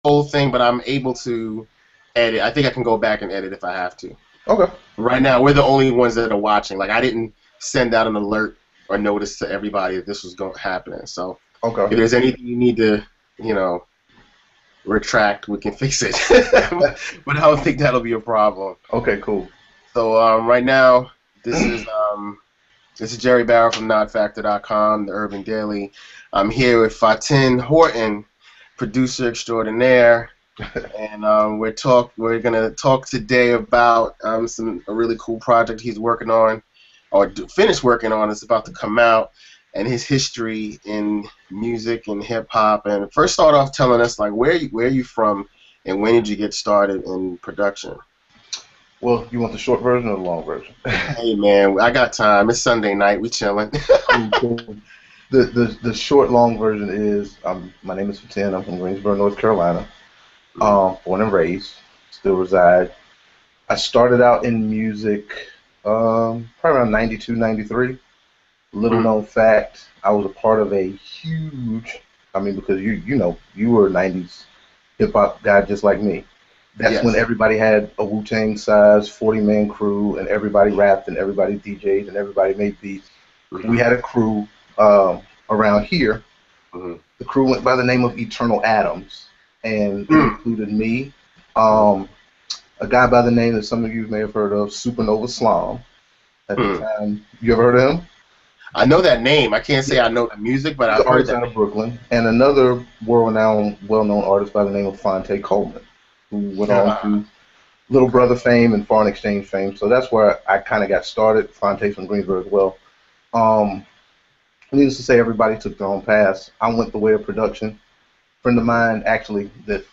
whole thing, but I'm able to edit. I think I can go back and edit if I have to. Okay. Right now, we're the only ones that are watching. Like, I didn't send out an alert or notice to everybody that this was going happening. So, Okay. if there's anything you need to, retract, we can fix it. But I don't think that'll be a problem. Okay, cool. So, right now, this is Jerry Barrow from NotFactor.com, the Urban Daily. I'm here with Fatin Horton, producer extraordinaire. And we're gonna talk today about a really cool project he's working on, or finished working on. It's about to come out, and his history in music and hip hop. And first, start off telling us like where are you from, and when did you get started in production? Well, you want the short version or the long version? Hey man, I got time. It's Sunday night. We chilling. The short long version is my name is Fatin. I'm from Greensboro, North Carolina. Born and raised, still reside. I started out in music probably around 92, 93. Little known fact, I was a part of a huge, because you were a 90s hip hop guy just like me. That's when everybody had a Wu-Tang size 40-man crew, and everybody rapped, and everybody DJ'd, and everybody made beats. We had a crew around here. The crew went by the name of Eternal Atoms. And it included me, a guy by the name that some of you may have heard of, Supernova Slom. At the time, you ever heard of him? I know that name. I can't say I know the music, but I've heard that. Out of Brooklyn, and another world-renowned, well-known artist by the name of Fonte Coleman, who went on to Little Brother fame and Foreign Exchange fame. So that's where I kind of got started. Fonte's from Greensboro as well. Needless to say, everybody took their own paths. I went the way of production. Friend of mine actually that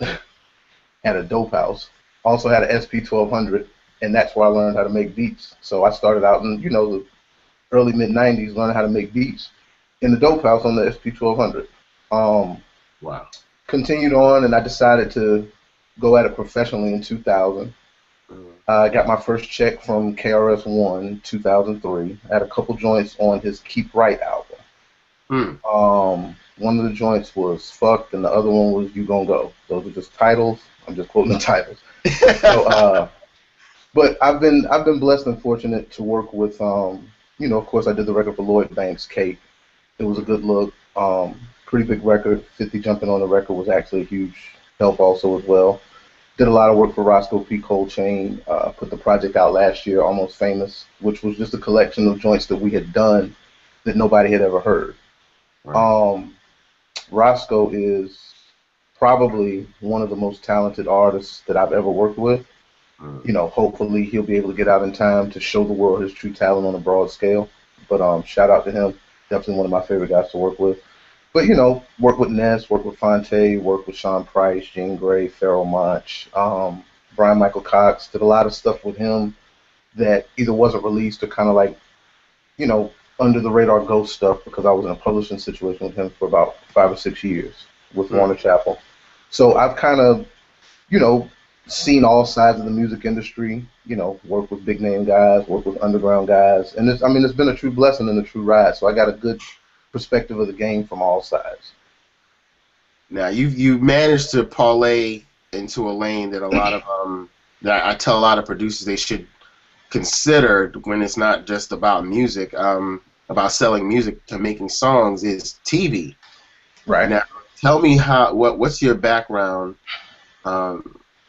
had a dope house also had an SP1200, and that's where I learned how to make beats. So I started out in the early mid 90s learning how to make beats in the dope house on the SP1200. Wow. Continued on, and I decided to go at it professionally in 2000. I got my first check from KRS-One 2003. I had a couple joints on his Keep Right album. One of the joints was Fucked, and the other one was You Gon' Go. Those are just titles. I'm just quoting the titles. So, but I've been blessed and fortunate to work with, of course I did the record for Lloyd Banks, Kate. It was a good look. Pretty big record. 50 jumping on the record was actually a huge help also as well. Did a lot of work for Roscoe P. Coltrane. Put the project out last year, Almost Famous, which was just a collection of joints that we had done that nobody had ever heard. Right. Roscoe is probably one of the most talented artists that I've ever worked with. Hopefully he'll be able to get out in time to show the world his true talent on a broad scale. But shout out to him. Definitely one of my favorite guys to work with. But, work with Ness, work with Fonte, work with Sean Price, Jean Grey, Pharoah Monch, Brian Michael Cox. Did a lot of stuff with him that either wasn't released or kind of like, under the radar ghost stuff, because I was in a publishing situation with him for about 5 or 6 years with Warner Chappell. So I've kind of, seen all sides of the music industry, work with big name guys, work with underground guys. And it's been a true blessing and a true ride. So I got a good perspective of the game from all sides. Now you managed to parlay into a lane that a lot of that I tell a lot of producers they should consider when it's not just about music, about selling music to making songs, is TV. Right. Now, tell me what's your background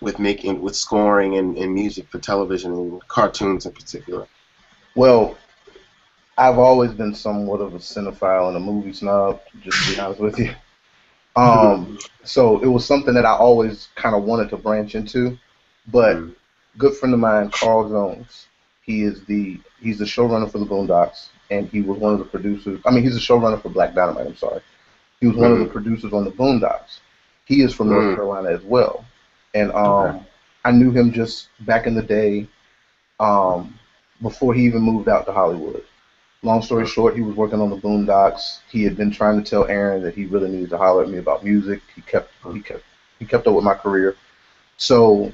with scoring and music for television and cartoons in particular? Well, I've always been somewhat of a cinephile and a movie snob, just to be honest with you. So it was something that I always kind of wanted to branch into. But good friend of mine, Carl Jones, he's the showrunner for the Boondocks, and he was one of the producers. He's the showrunner for Black Dynamite. I'm sorry. He was one of the producers on the Boondocks. He is from North Carolina as well, and I knew him just back in the day, before he even moved out to Hollywood. Long story short, he was working on the Boondocks. He had been trying to tell Aaron that he really needed to holler at me about music. He kept up with my career, so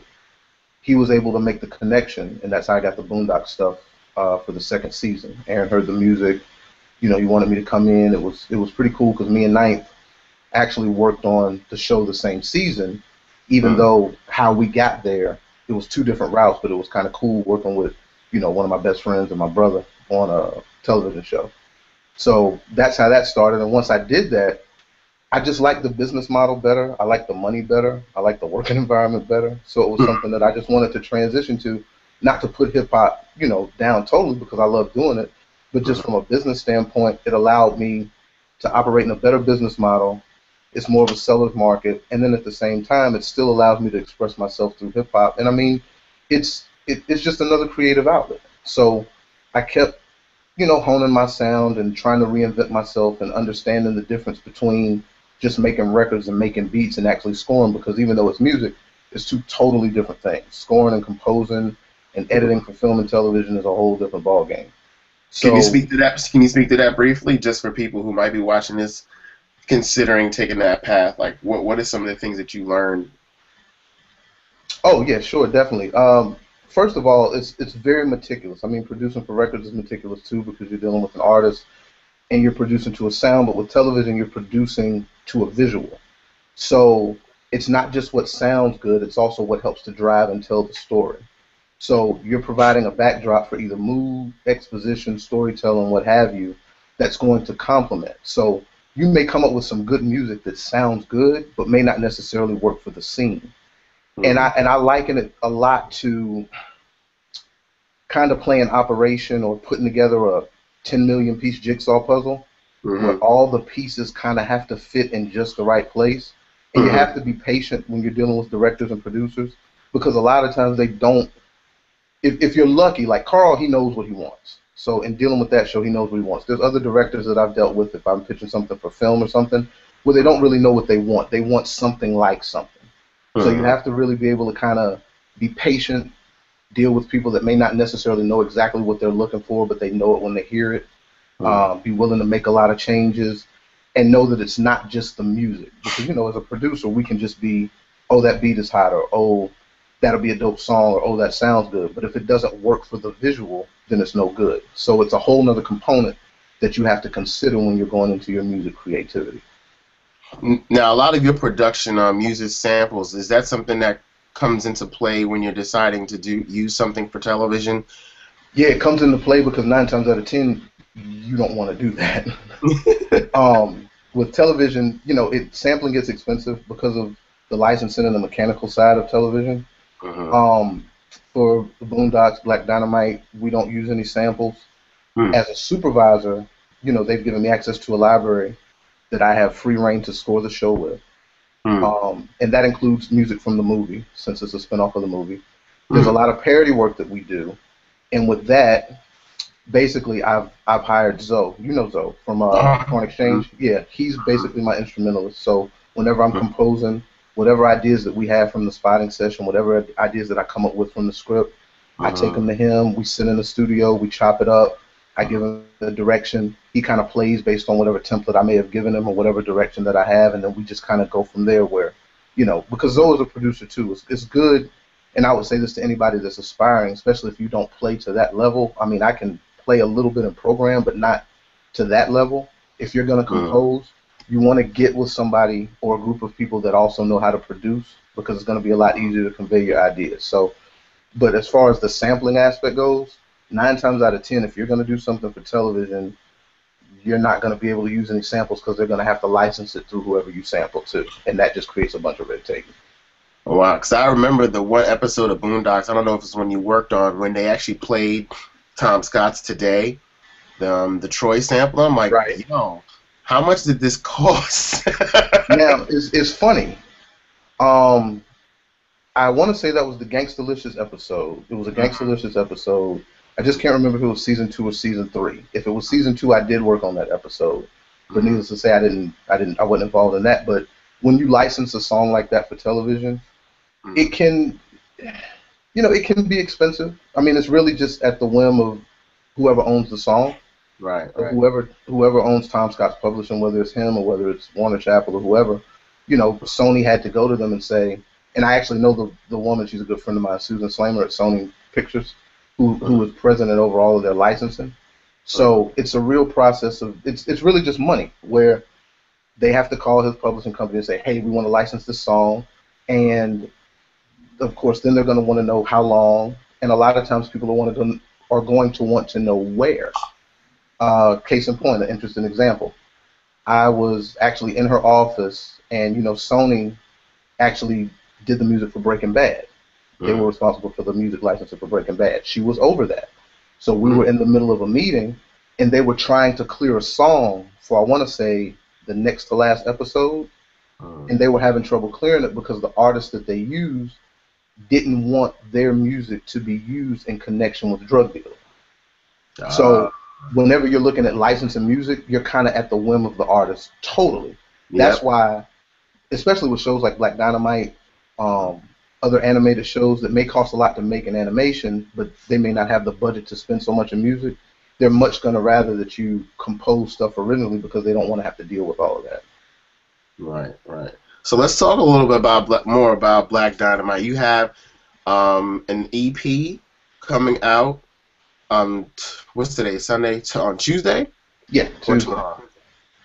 he was able to make the connection, and that's how I got the Boondocks stuff for the second season. Aaron heard the music, he wanted me to come in. It was pretty cool because me and Ninth actually worked on the show the same season, even though how we got there, it was two different routes, but it was kind of cool working with, one of my best friends and my brother on a television show. So that's how that started. And once I did that, I just liked the business model better. I liked the money better. I liked the working environment better. So it was something that I just wanted to transition to, not to put hip hop, down totally because I love doing it, but just from a business standpoint, it allowed me to operate in a better business model. It's more of a seller's market, and then at the same time, it still allows me to express myself through hip hop. And I mean, it's just another creative outlet. So I kept, honing my sound and trying to reinvent myself and understanding the difference between just making records and making beats and actually scoring, because even though it's music, it's two totally different things. Scoring and composing and editing for film and television is a whole different ballgame. So, can you speak to that? Can you speak to that briefly, just for people who might be watching this, considering taking that path? Like, what are some of the things that you learned? Oh yeah, sure, definitely. First of all, it's very meticulous. I mean, producing for records is meticulous too, because you're dealing with an artist and you're producing to a sound, but with television, you're producing to a visual. So it's not just what sounds good, it's also what helps to drive and tell the story. So you're providing a backdrop for either mood, exposition, storytelling, what have you, that's going to complement. So you may come up with some good music that sounds good, but may not necessarily work for the scene. And I liken it a lot to kind of playing Operation or putting together a 10 million piece jigsaw puzzle, where all the pieces kind of have to fit in just the right place. And you have to be patient when you're dealing with directors and producers, because a lot of times they don't. If you're lucky, like Carl, he knows what he wants. So in dealing with that show, he knows what he wants. There's other directors that I've dealt with, if I'm pitching something for film or something, where they don't really know what they want. They want something like something. So you have to really be able to kind of be patient, deal with people that may not necessarily know exactly what they're looking for, but they know it when they hear it. Be willing to make a lot of changes and know that it's not just the music. Because, as a producer, we can just be, oh, that beat is hot, or oh, that'll be a dope song, or oh, that sounds good. But if it doesn't work for the visual, then it's no good. So it's a whole nother component that you have to consider when you're going into your music creativity. Now, a lot of your production uses samples. Is that something that comes into play when you're deciding to use something for television? Yeah, it comes into play because 9 times out of 10, you don't want to do that. With television, sampling gets expensive because of the licensing and the mechanical side of television. For the Boondocks, Black Dynamite, we don't use any samples. As a supervisor, they've given me access to a library that I have free reign to score the show with. And that includes music from the movie, since it's a spinoff of the movie. There's a lot of parody work that we do. And with that, basically, I've hired Zoe. You know Zoe from Horton Exchange? Yeah, he's basically my instrumentalist. So whenever I'm composing, whatever ideas that we have from the spotting session, whatever ideas that I come up with from the script, I take them to him. We sit in the studio, we chop it up. I give him the direction. He kind of plays based on whatever template I may have given him or whatever direction that I have, and then we just kind of go from there where, because Zoe is a producer too. It's good, and I would say this to anybody that's aspiring, especially if you don't play to that level. I mean, I can play a little bit in program, but not to that level. If you're going to compose, you want to get with somebody or a group of people that also know how to produce, because it's going to be a lot easier to convey your ideas. So, but as far as the sampling aspect goes, 9 times out of 10, if you're going to do something for television, you're not going to be able to use any samples because they're going to have to license it through whoever you sample to, and that just creates a bunch of red tape. Wow, because I remember the one episode of Boondocks, I don't know if it's one you worked on, when they actually played Tom Scott's Today, the Troy sample. I'm like, yo, how much did this cost? Now, it's funny. I want to say that was the Gangstalicious episode. It was a Gangstalicious episode. I just can't remember if it was season 2 or season 3. If it was season 2, I did work on that episode. But needless to say, I wasn't involved in that. But when you license a song like that for television, it can, it can be expensive. I mean, it's really just at the whim of whoever owns the song. Right. Whoever owns Tom Scott's publishing, whether it's him or whether it's Warner Chappell or whoever, Sony had to go to them and say, and I actually know the woman, she's a good friend of mine, Susan Slamer at Sony Pictures, who is president over all of their licensing. So it's a real process of, it's really just money, where they have to call his publishing company and say, hey, we want to license this song, And of course, then they're going to want to know how long, and a lot of times people are going to want to know where. Case in point, an interesting example. I was actually in her office, and Sony actually did the music for Breaking Bad. They were responsible for the music licensing for Breaking Bad. She was over that. So we were in the middle of a meeting, and they were trying to clear a song for, I want to say, the next to last episode, and they were having trouble clearing it because the artist that they used didn't want their music to be used in connection with drug dealing. So whenever you're looking at licensing music, you're kind of at the whim of the artist totally. That's why, especially with shows like Black Dynamite, other animated shows that may cost a lot to make an animation, but they may not have the budget to spend so much in music, they're much going to rather that you compose stuff originally because they don't want to have to deal with all of that. Right, right. So let's talk a little bit about more about Black Dynamite. You have an EP coming out. What's today? Sunday on Tuesday? Yeah, Tuesday.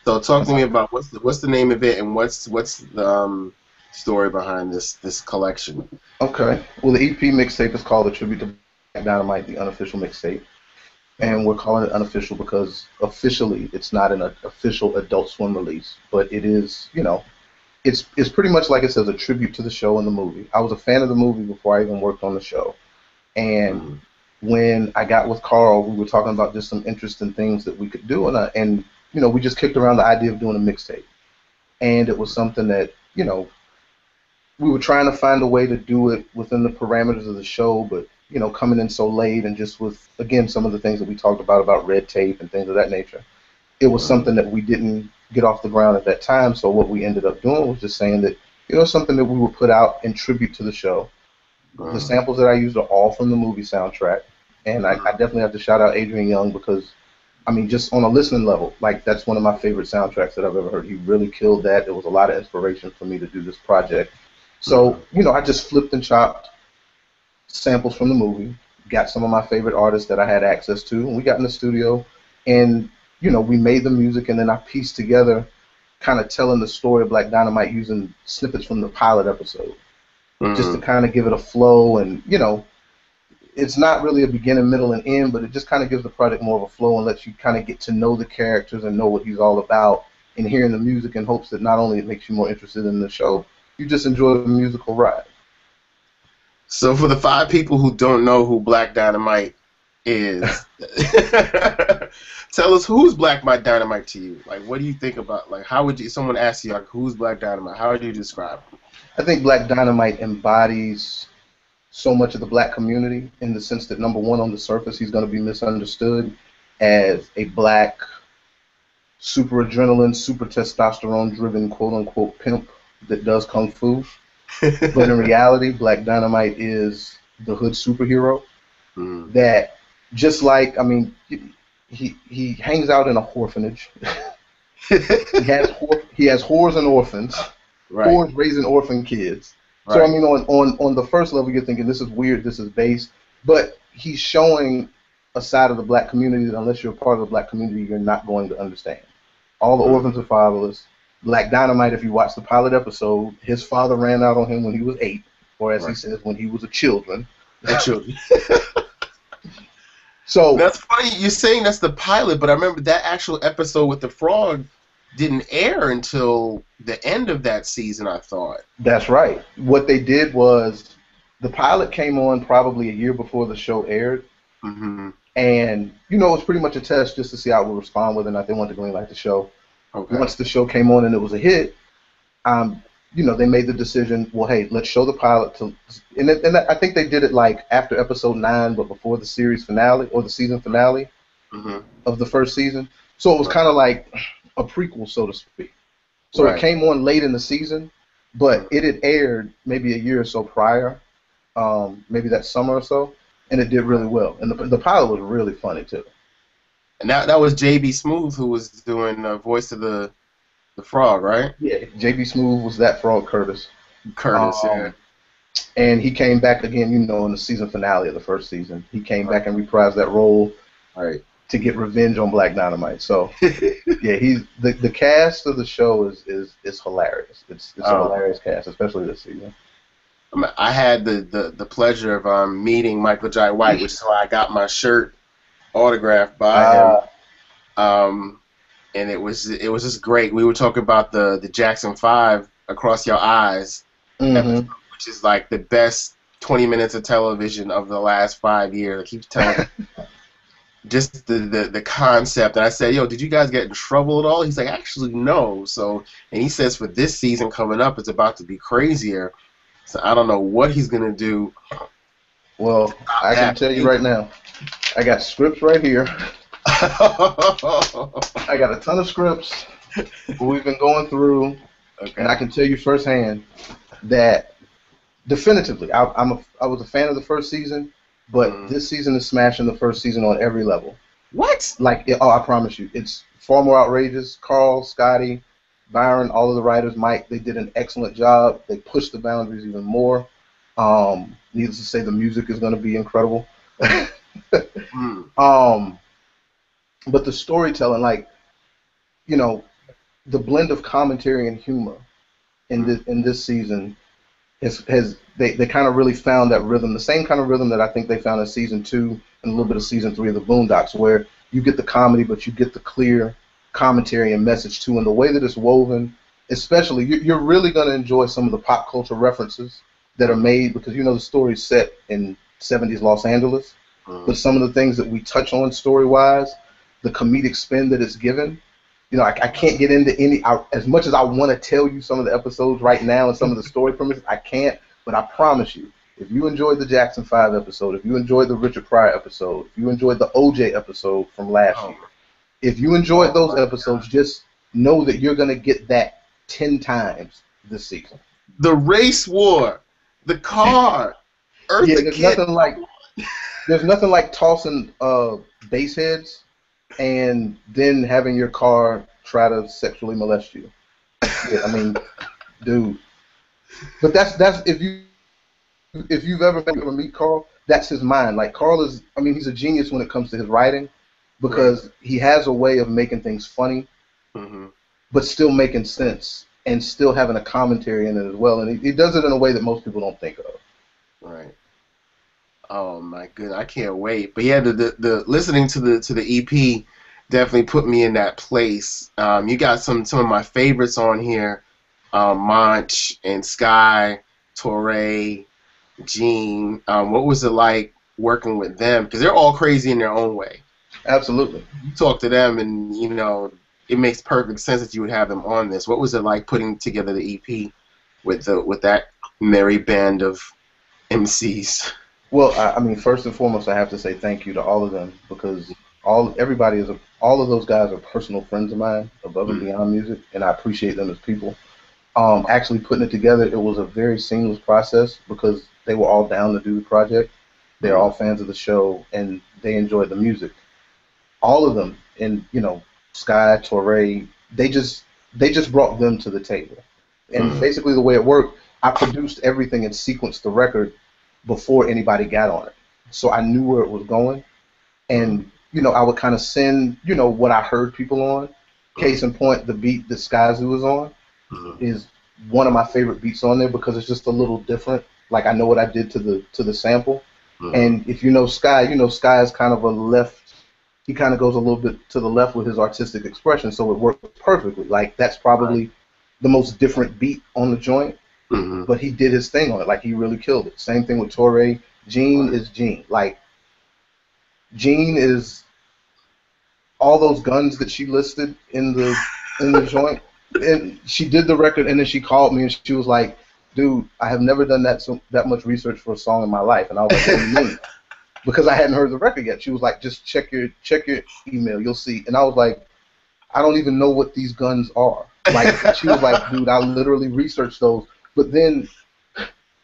So talk to me about what's the name of it and what's the story behind this collection. Okay. Well, the EP mixtape is called the Tribute to Black Dynamite, the unofficial mixtape, and we're calling it unofficial because officially it's not an official Adult Swim release, but it is, it's pretty much like it says, a tribute to the show and the movie. I was a fan of the movie before I even worked on the show, and when I got with Carl, we were talking about just some interesting things that we could do, and we just kicked around the idea of doing a mixtape, and it was something that we were trying to find a way to do it within the parameters of the show, but coming in so late and just with, again, some of the things that we talked about red tape and things of that nature, it was something that we didn't get off the ground at that time. So what we ended up doing was just saying that something that we would put out in tribute to the show. The samples that I used are all from the movie soundtrack, and I definitely have to shout out Adrian Young because, I mean, just on a listening level, like, that's one of my favorite soundtracks that I've ever heard. He really killed that. It was a lot of inspiration for me to do this project. So, I just flipped and chopped samples from the movie, got some of my favorite artists that I had access to, and we got in the studio, and, we made the music, and then I pieced together kind of telling the story of Black Dynamite using snippets from the pilot episode, just to kind of give it a flow, and, it's not really a beginning, middle, and end, but it just kind of gives the project more of a flow and lets you kind of get to know the characters and know what he's all about, and hearing the music in hopes that not only it makes you more interested in the show, you just enjoy the musical ride. So for the 5 people who don't know who Black Dynamite is, tell us, who's Black Dynamite to you? Like, what do you think about, like, how would you, someone ask you, like, who's Black Dynamite? How would you describe him? I think Black Dynamite embodies so much of the black community in the sense that, number one, on the surface, he's going to be misunderstood as a black, super adrenaline, super testosterone-driven, quote-unquote, pimp that does kung fu. But in reality, Black Dynamite is the hood superhero that, just like, I mean, he hangs out in a orphanage. he has whores and orphans. Right. Whores raising orphan kids. Right. So, I mean, on the first level, you're thinking, this is weird, this is base, but he's showing a side of the black community that, unless you're a part of the black community, you're not going to understand. All the orphans are fatherless. Black Dynamite, if you watch the pilot episode, his father ran out on him when he was 8, or as he says, when he was a children. So that's funny. You're saying that's the pilot, but I remember that actual episode with the frog didn't air until the end of that season, I thought. That's right. What they did was the pilot came on probably a year before the show aired. And, it was pretty much a test just to see how it would respond, whether or not they wanted to greenlight the show. Okay. Once the show came on and it was a hit, they made the decision, well, hey, let's show the pilot and I think they did it like after episode 9, but before the series finale or the season finale of the first season. So it was kind of like a prequel, so to speak. So it came on late in the season, but it had aired maybe a year or so prior, maybe that summer or so, and it did really well. And the pilot was really funny too. And that was J.B. Smooth who was doing the voice of the frog, right? Yeah, J.B. Smooth was that frog, Curtis. Yeah. And he came back again, in the season finale of the first season. He came back and reprised that role to get revenge on Black Dynamite. So, yeah, he's the cast of the show is hilarious. It's a hilarious cast, especially this season. I had the pleasure of meeting Michael Jai White, which is why I got my shirt autographed by him. Um, and it was just great. We were talking about the Jackson 5 Across Your Eyes episode, which is like the best 20 minutes of television of the last 5 years. I keep telling just the concept. And I said, yo, did you guys get in trouble at all? He's like, actually, no. So, and he says for this season coming up, it's about to be crazier. So I don't know what he's going to do. Well, I can tell you right now, I got scripts right here. I got a ton of scripts we've been going through, and I can tell you firsthand that definitively, I was a fan of the first season, but this season is smashing the first season on every level. What? Like, I promise you, it's far more outrageous. Carl, Scotty, Byron, all of the writers, Mike, they did an excellent job. They pushed the boundaries even more. Needless to say, the music is going to be incredible. But the storytelling, like, you know, the blend of commentary and humor in this season they kind of really found that rhythm, the same kind of rhythm that I think they found in season 2 and a little bit of season 3 of the Boondocks, where you get the comedy, but you get the clear commentary and message too, and the way that it's woven, especially you're really going to enjoy some of the pop culture references that are made, because you know the story's set in 70s Los Angeles, but some of the things that we touch on story-wise, the comedic spin that it's given, you know, I can't get into as much as I want to tell you some of the episodes right now and some of the story premises, I can't, but I promise you, if you enjoyed the Jackson 5 episode, if you enjoyed the Richard Pryor episode, if you enjoyed the OJ episode from last year, if you enjoyed those episodes, just know that you're going to get that 10 times this season. The race war, the car, there's nothing like tossing base heads and then having your car try to sexually molest you. Yeah, I mean, dude. But that's if you've ever meet Carl, that's his mind. Like, Carl is, I mean, he's a genius when it comes to his writing, because he has a way of making things funny, but still making sense and still having a commentary in it as well. And he does it in a way that most people don't think of. Right. Oh my goodness, I can't wait. But yeah, the listening to the EP definitely put me in that place. You got some of my favorites on here, Monch and Sky, Torre, Gene. What was it like working with them? Because they're all crazy in their own way. Absolutely. You talk to them, and you know it makes perfect sense that you would have them on this. What was it like putting together the EP with that merry band of MCs? Well, I mean, first and foremost, I have to say thank you to all of them, because all of those guys are personal friends of mine, above and beyond music, and I appreciate them as people. Actually putting it together, it was a very seamless process, because they were all down to do the project. They're all fans of the show, and they enjoyed the music. All of them, and you know, Sky, Torre, they just brought them to the table. And basically the way it worked, I produced everything and sequenced the record before anybody got on it. So I knew where it was going. And, you know, I would kind of send, you know, what I heard people on. Case in point, the beat that Skyzoo was on is one of my favorite beats on there, because it's just a little different. Like, I know what I did to the sample. And if you know Sky is kind of a left, he kind of goes a little bit to the left with his artistic expression, so it works perfectly. Like, that's probably the most different beat on the joint. But he did his thing on it. Like, he really killed it. Same thing with Torre. Gene is Gene. Like, Gene is all those guns that she listed in the joint. And she did the record, and then she called me, and she was like, dude, I have never done that much research for a song in my life. And I was like, what do you mean? Because I hadn't heard the record yet. She was like, just check your email, you'll see. And I was like, I don't even know what these guns are. Like, she was like, dude, I literally researched those. But then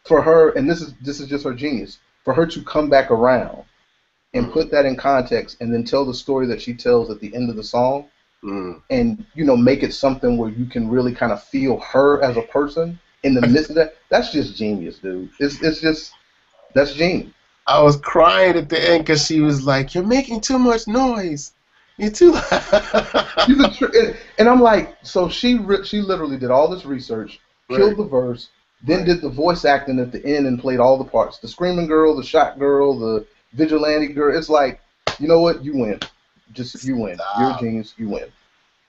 for her, and this is just her genius, for her to come back around and put that in context and then tell the story that she tells at the end of the song, and, you know, make it something where you can really kind of feel her as a person in the midst of that, that's just genius, dude. That's genius. I was crying at the end because she was like, you're making too much noise. You're too loud. And I'm like, so she literally did all this research, killed the verse, then Right. did the voice acting at the end and played all the parts. The screaming girl, the shot girl, the vigilante girl. It's like, you know what? You win. Just you win. You're a Stop. genius. You win.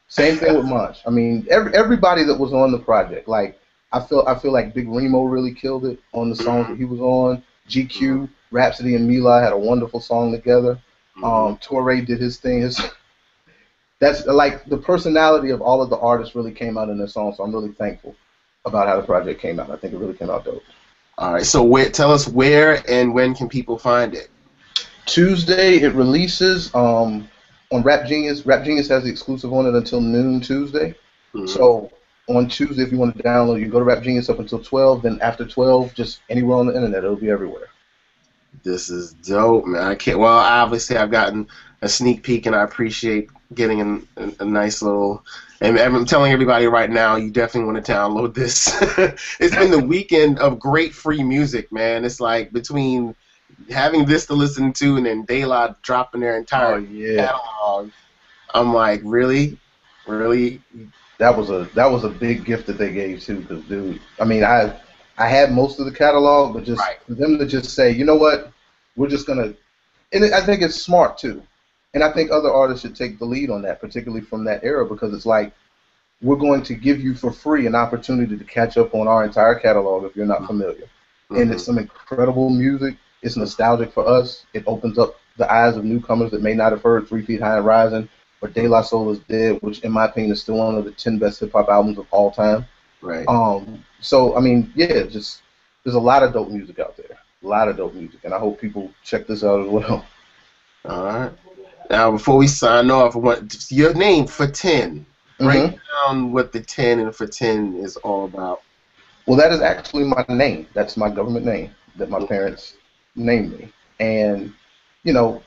Same thing with Munch. I mean, everybody that was on the project, like I feel like Big Remo really killed it on the songs that Mhm. he was on. Mhm. GQ, Rhapsody, and Mila had a wonderful song together. Mhm. Torre did his thing. That's like the personality of all of the artists really came out in this song. So I'm really thankful about how the project came out. I think it really came out dope. All right. So tell us where and when can people find it? Tuesday it releases on Rap Genius. Rap Genius has the exclusive on it until noon Tuesday. Mhm. So on Tuesday, if you want to download, you can go to Rap Genius up until 12. Then after 12, just anywhere on the internet, it'll be everywhere. This is dope, man. I can't. Well, obviously, I've gotten a sneak peek, and I appreciate getting a nice little. And I'm telling everybody right now, you definitely want to download this. It's been the weekend of great free music, man. It's like between having this to listen to and then De La dropping their Oh entire yeah, catalog. I'm like, really, really? that was a big gift that they gave too. Because dude, I mean, I had most of the catalog, but just Right. for them to just say, you know what, we're just gonna, and I think it's smart too. And I think other artists should take the lead on that, particularly from that era, because it's like we're going to give you for free an opportunity to catch up on our entire catalog if you're not familiar. And Mm-hmm. it's some incredible music. It's nostalgic for us. It opens up the eyes of newcomers that may not have heard 3 Feet High and Rising or De La Soul is Dead, which in my opinion is still one of the 10 best hip hop albums of all time. Right. So I mean, yeah, just there's a lot of dope music out there. A lot of dope music, and I hope people check this out as well. All right. Now, before we sign off, I want your name for 10. Break hmm down what the 10 and for 10 is all about. Well, that is actually my name. That's my government name that my parents named me. And you know,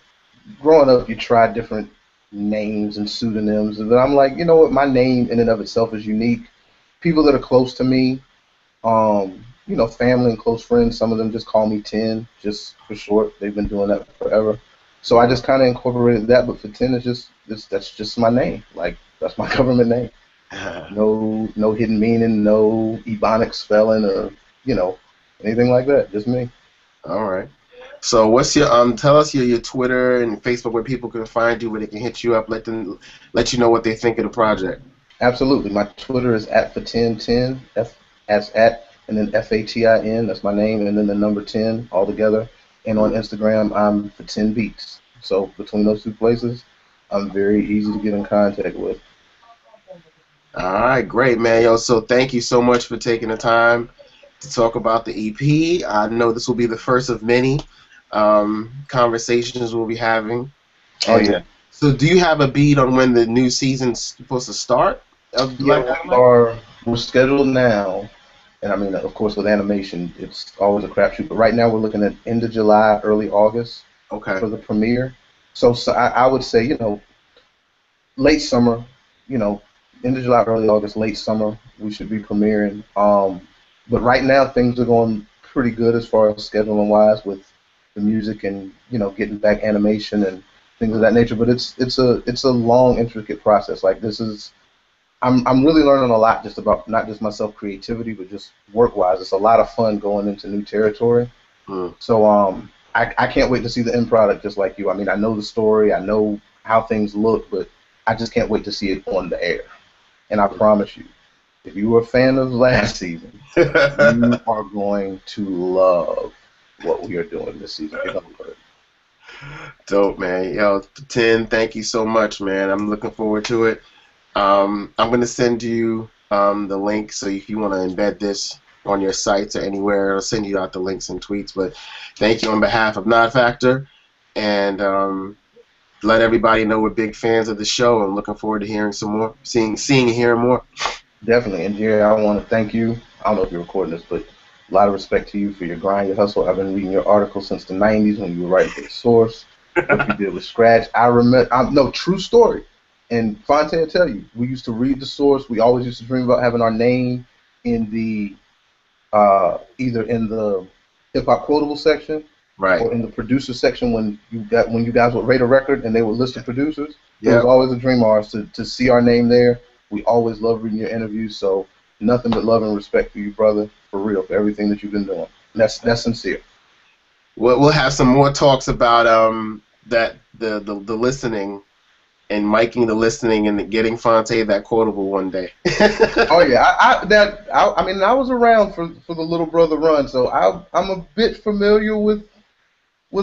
growing up, you try different names and pseudonyms, and then I'm like, you know what, my name in and of itself is unique. People that are close to me, family and close friends, some of them just call me Ten, just for short. They've been doing that forever. So I just kind of incorporated that, but for Ten is that's just my name. Like that's my government name. No hidden meaning, no ebonic spelling, or you know anything like that. Just me. All right. So what's your tell us your Twitter and Facebook where people can find you, where they can hit you up, let you know what they think of the project. Absolutely. My Twitter is at Fatin10, F as at, and then Fatin. That's my name, and then the number 10 all together. And on Mhm. Instagram, I'm Fatin Beats. So between those two places, I'm very easy to get in contact with. All right, great, man. Yo, so thank you so much for taking the time to talk about the EP. I know this will be the first of many conversations we'll be having. Oh And yeah, so, do you have a beat on when the new season's supposed to start of yeah. Black Dynamite? We're scheduled now, and I mean, of course, with animation, it's always a crapshoot. But right now, we're looking at end of July, early August Okay. for the premiere. So I would say, late summer, you know, end of July, early August, late summer, we should be premiering. But right now, things are going pretty good as far as scheduling wise with the music and getting back animation and things of that nature. But it's a long, intricate process. Like this is, I'm really learning a lot just about not just myself creativity, but just work wise. It's a lot of fun going into new territory. Mm. So I can't wait to see the end product just like you. I mean, I know the story, I know how things look, but I just can't wait to see it on the air. And I promise you, if you were a fan of last season, you are going to love what we are doing this season. You're gonna love it. Dope, man. Yo, 10, thank you so much, man. I'm looking forward to it. I'm going to send you the link, so if you want to embed this on your sites or anywhere, I'll send you out the links and tweets. But thank you on behalf of Not Factor, and let everybody know we're big fans of the show. I'm looking forward to hearing some more, seeing and hearing more. Definitely. And Jerry, I want to thank you. I don't know if you're recording this, but a lot of respect to you for your grind, your hustle. I've been reading your articles since the 90s when you were writing for The Source, what you did with Scratch. I remember, no, true story. And Fonte will tell you, we used to read The Source. We always used to dream about having our name in the, either in the hip hop quotable section Right. or in the producer section when you guys would rate a record and they would list the producers. It was Yep. always a dream of ours to see our name there. We always love reading your interviews, so Nothing but love and respect for you, brother. For real, for everything that you've been doing. That's sincere. We'll have some more talks about that the listening and miking the listening and getting Fonte that quotable one day. Oh yeah, I mean I was around for the Little Brother run, so I'm a bit familiar with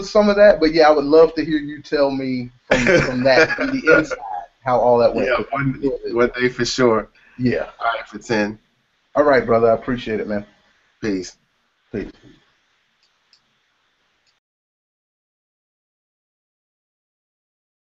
some of that. But yeah, I would love to hear you tell me from the inside how all that went. Yeah, one day for sure. Yeah. All right, for 10. All right, brother. I appreciate it, man. Peace. Peace.